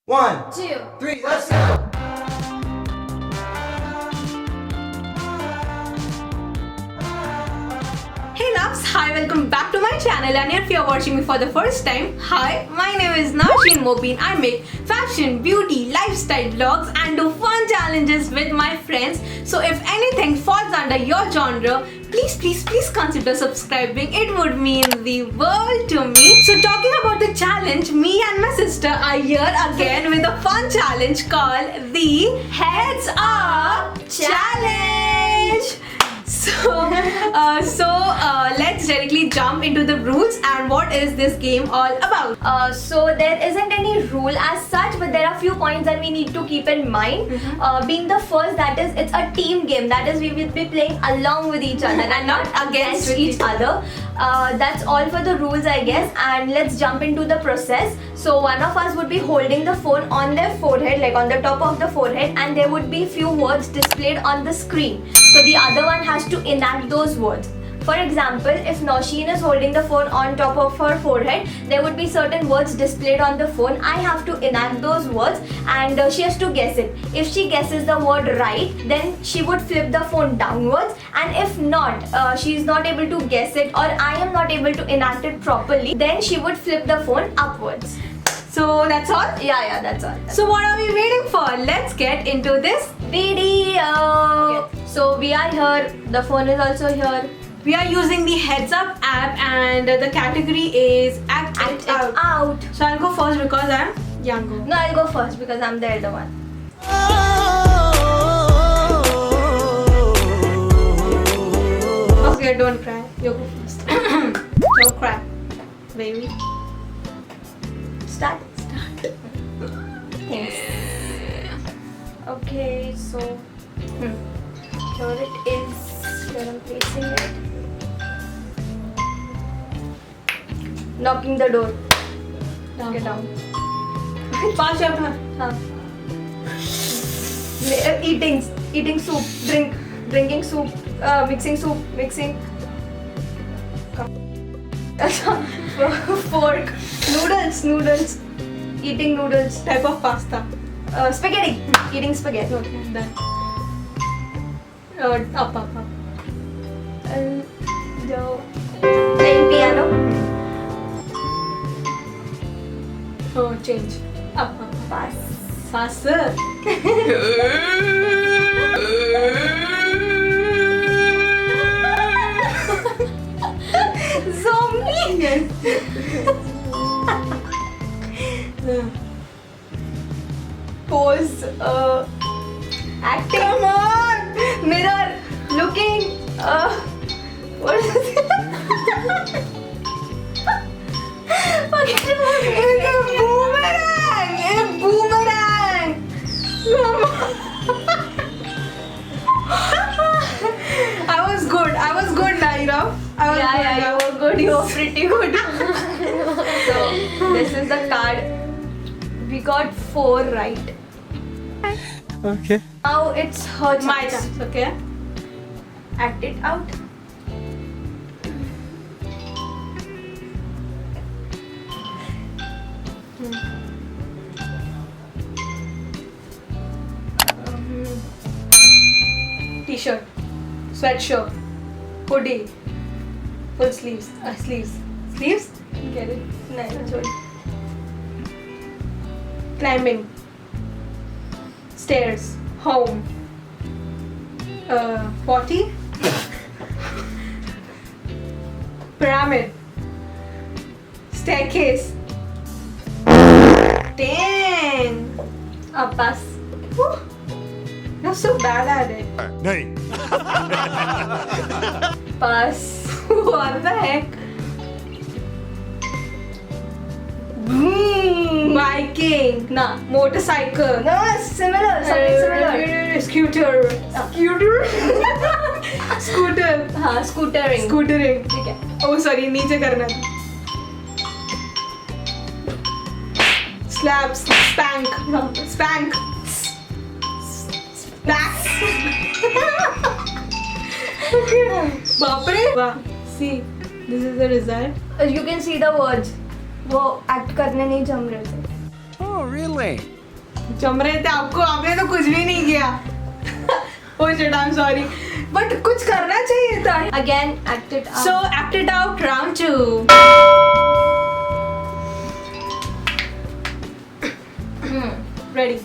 1, 2, 3, let's go! Hey loves, hi, welcome back to my channel, and if you're watching me for the first time, hi, my name is Nausheen Mobeen. I make fashion, beauty, lifestyle vlogs and do fun challenges with my friends. So if anything falls under your genre, please consider subscribing. It would mean the world to me. So talking about the challenge, me and my sister are here again with a fun challenge called the Heads Up Challenge. So let's directly jump into the rules and what is this game all about. So there isn't any rule as such, but there are few points that we need to keep in mind. Being the first, that is, it's a team game. That is, we will be playing along with each other and not against each other. That's all for the rules, I guess. And let's jump into the process. So one of us would be holding the phone on their forehead, like on the top of the forehead, and there would be few words displayed on the screen. So the other one has to enact those words. For example, if Nausheen is holding the phone on top of her forehead, there would be certain words displayed on the phone. I have to enact those words and she has to guess it. If she guesses the word right, then she would flip the phone downwards, and if not, she is not able to guess it, or I am not able to enact it properly, then she would flip the phone upwards. So that's all? Yeah, that's all. So what are we waiting for? Let's get into this Video! Okay. So we are here, the phone is also here. We are using the Heads Up app and the category is Act It Out. So I'll go first because I'm younger. No, I'll go first because I'm the elder one. Okay, don't cry. You go first. Don't cry, baby. Start. Thanks. Okay, so here it is. Here I'm placing it. Knocking the door. Get down. Pass your turn. Eating soup. Drinking soup. Mixing soup. Mixing. Fork. Noodles. Eating noodles. Type of pasta. Spaghetti. Eating spaghetti. Okay, done. Up. Playing piano. Oh, change. Up. Pass. Faster. Zombie. Yes. Pose. Acting. Come on. Mirror. Looking. What is it? It's a boomerang. A boomerang. I was good, Naira. Yeah, you were good. You were pretty good. So this is the card. We got 4 right. Okay. Now it's her chance. My chance, okay? Act it out. T-shirt, sweatshirt, hoodie, full sleeves, sleeves, Get it? No, sorry. climbing, stairs, home, potty, pyramid, staircase. Dang! Pass. Whew. You're so bad at it. नहीं Pass. What the heck? Biking, nah, motorcycle. No, similar. Something similar. Scooter. Scooter. हाँ, scootering. Scootering. ठीक है. Oh, sorry, नीचे करना था. Slaps. Spank. Spank. Spank. बाप रे. वाह. See, this is the result. You can see the words. वो act करने नहीं जम रहे थे. Oh, really? जम रहे थे आपको, आपने तो कुछ भी नहीं किया. Oh shit, I'm sorry. But कुछ करना चाहिए था. Again, act it out. So act it out, round 2. Ready.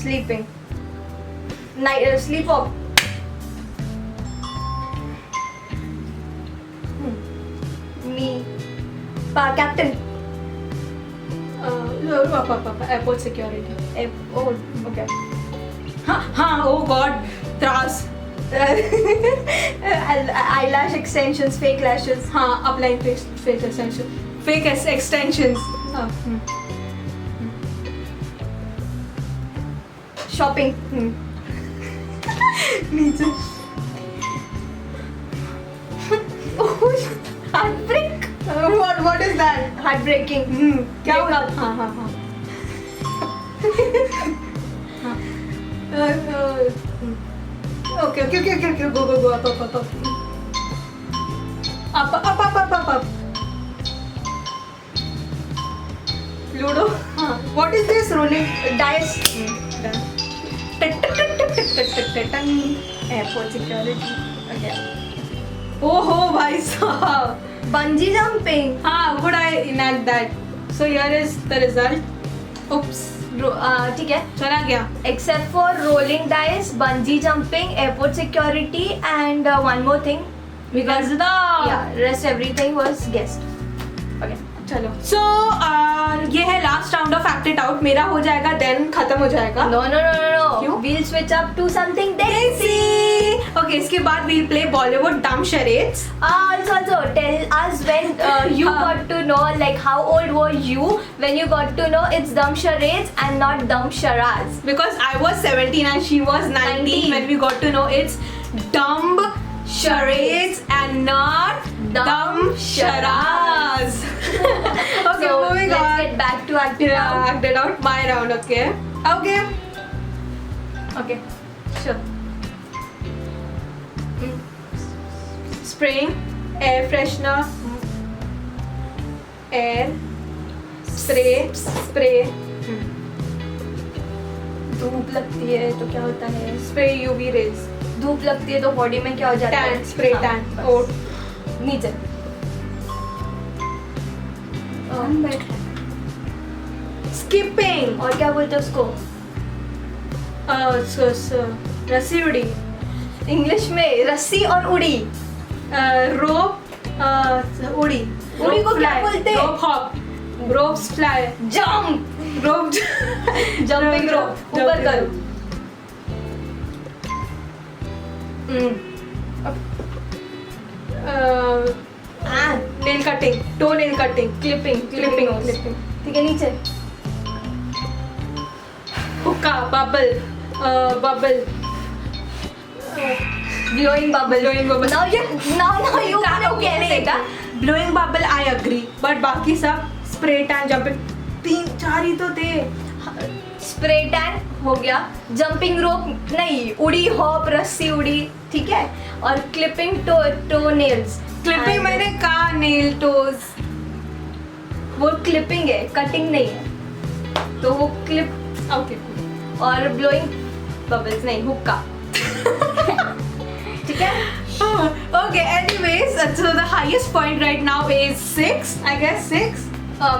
Sleeping. Night, sleep up. Me. Captain. Airport security. Oh, okay. हाँ, oh god, त्रास. Eyelash extensions, fake lashes. हाँ, applying fake extension. Fake extensions. हाँ. Shopping. नीचे. Oh, heartbreak. What is that? Heartbreaking. क्या Break हुआ? up. हाँ हाँ हाँ. Okay. Go. Up. Ludo. हाँ. What is this rolling dice? Airport security. Okay. Oh भाई साहब. Bungee jumping. हाँ, would I enact that? So here is the result. Oops. ठीक है. चला गया. Except for rolling dice, bungee jumping, airport security, and one more thing. Because the Rest everything was guessed. Okay. चलो. So ये है last round of act it out. मेरा हो जाएगा then खत्म हो जाएगा. No. क्यों? We'll switch up to something desi. Okay, इसके बाद we'll play Bollywood dumb charades. Also, tell us when you got to know, like how old were you when you got to know it's dumb charades and not dumb charadas. Because I was 17 and she was 19 when we got to know it's dumb charades and not dumb charadas. Okay, So moving let's on. get back to acting out. Act it out. My round, okay? Okay. Sure. Spraying, air freshener, air, spray, धूप लगती है तो क्या होता है? spray UV rays, धूप लगती है तो बॉडी में क्या हो जाता है? tan, spray हाँ, tan, बस। oat, नीचे. skipping, और क्या बोलते हैं उसको? रस्सी उड़ी, इंग्लिश में रस्सी और उड़ी. rope, उड़ी, उड़ी को क्या बोलते हैं? rope hop, ropes fly, jump. rope, jumping rope. ऊपर करो. nail cutting, toe nail cutting, clipping, ठीक है नीचे. hookah, bubble, Blowing bubble. Now you know कैसे का? blowing bubble I agree, but बाकी सब spray tan, jumping, 3-4 ही तो थे. स्प्रे टैन हो गया. जंपिंग रोप नहीं. उड़ी हॉप रस्सी उड़ी. ठीक है. और क्लिपिंग टो नेल्स. Clipping मैंने कहा, nail toes. वो क्लिपिंग है, कटिंग नहीं है. तो वो क्लिप. Okay. और ब्लोइंग बबल्स नहीं. हुक्का. ठीक है. Okay, anyways, so the highest point right now is 6, I guess 6.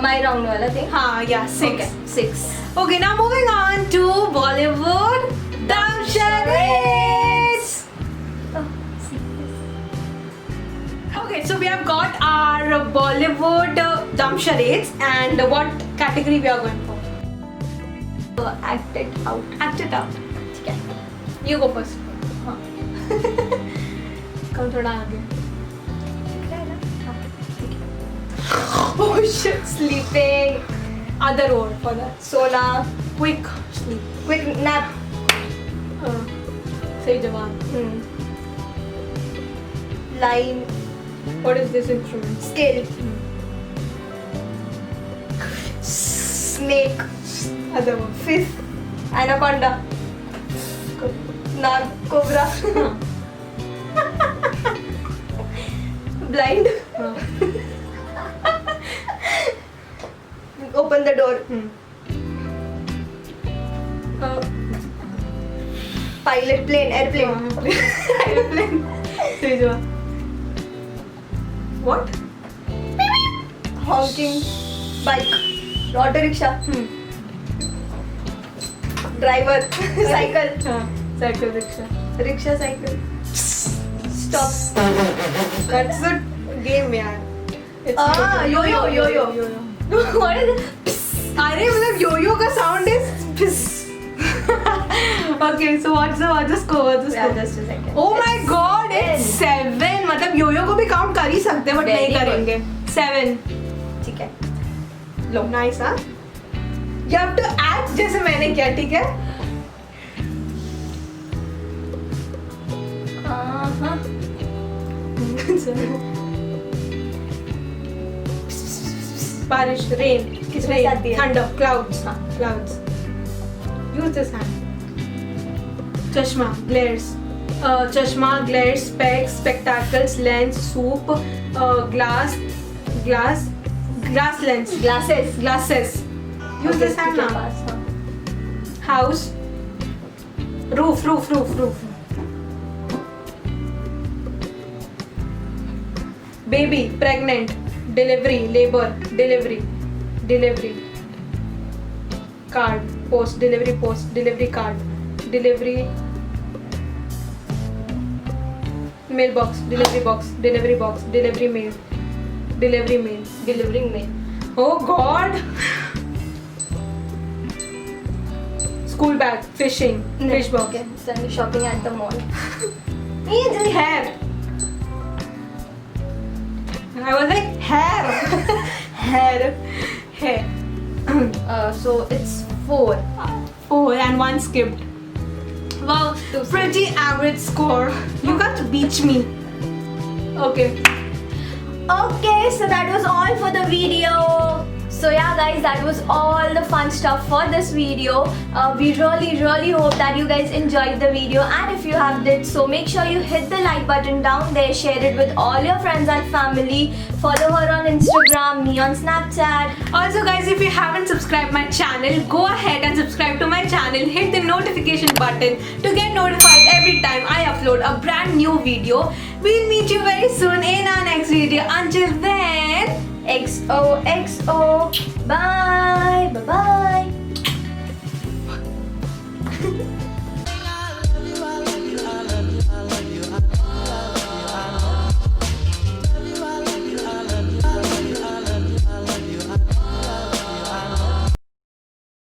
My round वाला थिंग. हाँ, yeah, 6. 6. Okay, now moving on to Bollywood dumb charades. Okay, so we have got our Bollywood dumb charades, and what category we are going for? Act it out. Act it out. ठीक है. You go first. हाँ. कम थोड़ा आगे. ठीक है ना? हाँ, ठीक है. Oh shit. Sleeping. Other word for that. सोना. Quick sleep. Quick nap. सही जवाब. Line. What is this instrument? Scale. Snake. Other word. Fish. Anaconda. Nag. Cobra. blind. Open the door. Pilot plane, airplane. Airplane. Tejwa. What? Honking bike. Auto rickshaw. Driver. Cycle. Cycle rickshaw. Rickshaw cycle. Stop. That's a game, man. It's yo-yo. Yo-yo. What is it? अरे मतलब yo-yo का sound is piss. Okay, so what's the score? Yeah, just a second. Oh my God, it's 7. मतलब yo-yo को भी count कर ही सकते हैं, but Very नहीं good. करेंगे. 7. ठीक है. Nice, हाँ? You have to act जैसे मैंने किया, ठीक है? बारिश, rain, किसमें से आती है? thunder, clouds, clouds. Use this hand. चश्मा, glares, specs, spectacles, lens, soup, glass lens, glasses. Use this hand now. House, roof. Baby, pregnant, delivery, labor, delivery. Card, post, delivery card, delivery. Mailbox, delivery box, delivery mail. Delivering mail. Oh God. School bag, fishing, fish box. Okay, Sunday shopping at the mall. Hair. I was like hair. So it's 4. 4 and 1 skipped. Wow, pretty average score. You got to beat me. Okay. Okay, so that was all for the video. So yeah guys, that was all the fun stuff for this video. We really hope that you guys enjoyed the video, and if you have did so, make sure you hit the like button down there, share it with all your friends and family, follow her on Instagram, me on Snapchat. Also guys, if you haven't subscribed my channel, go ahead and subscribe to my channel. Hit the notification button to get notified every time I upload a brand new video. We'll meet you very soon in our next video. Until then, XOXO. Bye. Bye.